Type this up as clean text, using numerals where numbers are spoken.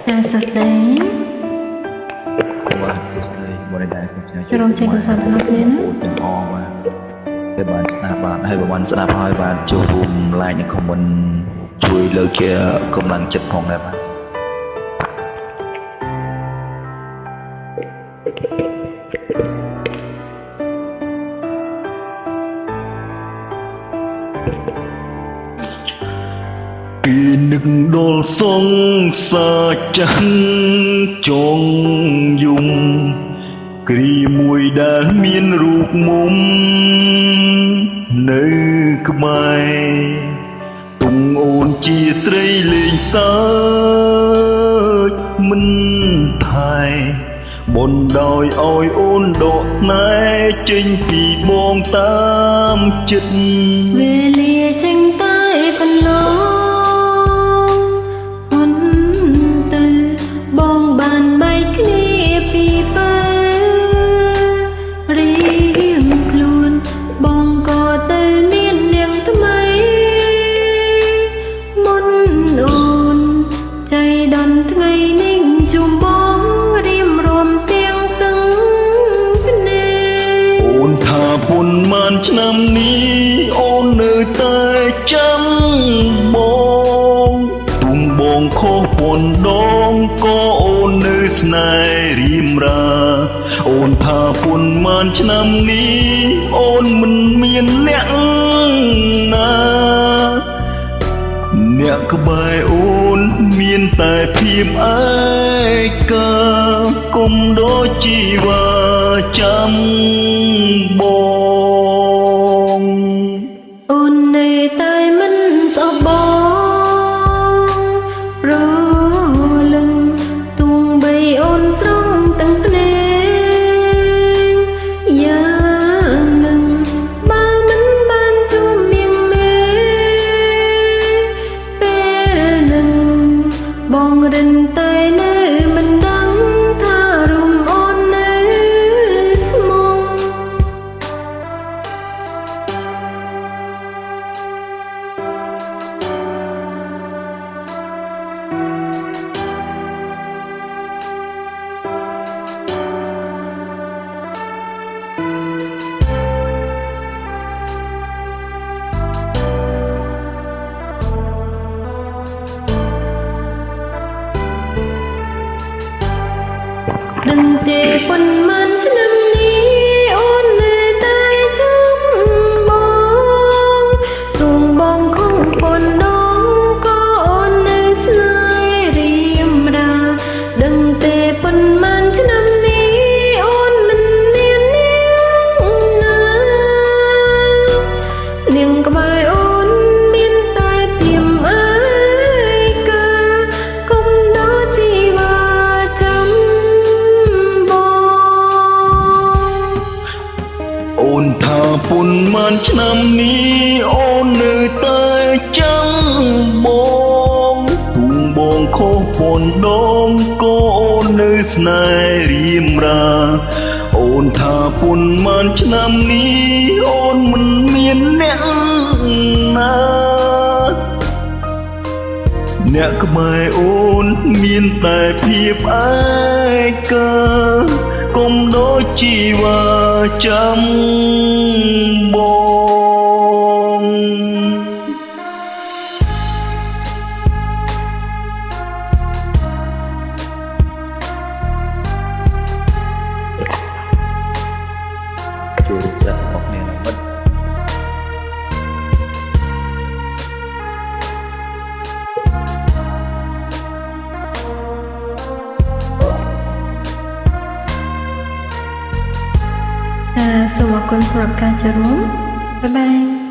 ចាសួស្តីបាទសួស្តីបរិយាកាសខ្ញុំចូលរួមជាកំសាន្តទាំងអស់គ្នាណាទាំងអស់បាទតែបានស្ដាប់បាទហើយបានស្ដាប់ហើយបាទចូលរួម like និង comment ជួយលើកជាកម្លាំងចិត្តផងដែរបាទពីនឹកដល់សងសាចាស់ចងយំគ្រាមួយដែលមានរូបមុំនៅក្បែរទុំអូនជាស្រីលេងសើចមិនថែបុណ្យដោយឲ្យអូនដកណែចេញពីបងតាមចិត្តវេលាចេញតែកន្លងពុនមានឆ្នាំនេះអូននៅតែចាំបងទុំបងខុសពុនដងក៏អូននៅស្នេហ៍រៀមរាអូនថាពុនមានឆ្នាំនេះអូនមិនមានអ្នកណាអ្នកក្បែរអូនមានតែភាពឯកាគុំដូចជីវ៉ាចាំបងអូននៅតែមិនស្អប់បងរលឹងទួងបីអូនស្រង់ទាំងភ្នែកយ៉ាងនឹងបើមិនបានជួបនាងមេពេលនឹងបងរិនតែនៅមិនដឹងថារុំអូននៅស្មងដឹងទេប៉ុន្មានឆ្នាំនេះអូននៅតែចាំបងទួងបងខំប៉ុនដងក៏អូននៅស្នេហ៍រៀមរាដឹងទេប៉ុន្មានឆ្នាំនេះអូនមិនមាននាងណានាងក្បែរអូនមានតែព្រាមអើយកាគុំដូចជីវ៉ាចាំអូនថាពុនមានឆ្នាំនេះអូននៅតែចាំបងទុំបងខុសពុនដងក៏អូននៅស្នេហ៍រៀមរាអូនថាពុនមានឆ្នាំនេះអូនមិនមានអ្នកណាអ្នកក្បែរអូនមានតែភាពឯកាគុំដូចជីវ៉ាចាំបងជួយចាត់មកគ្នាណាមិត្តសូមអរគុណសម្រាប់ការចូលរួមបាយបាយ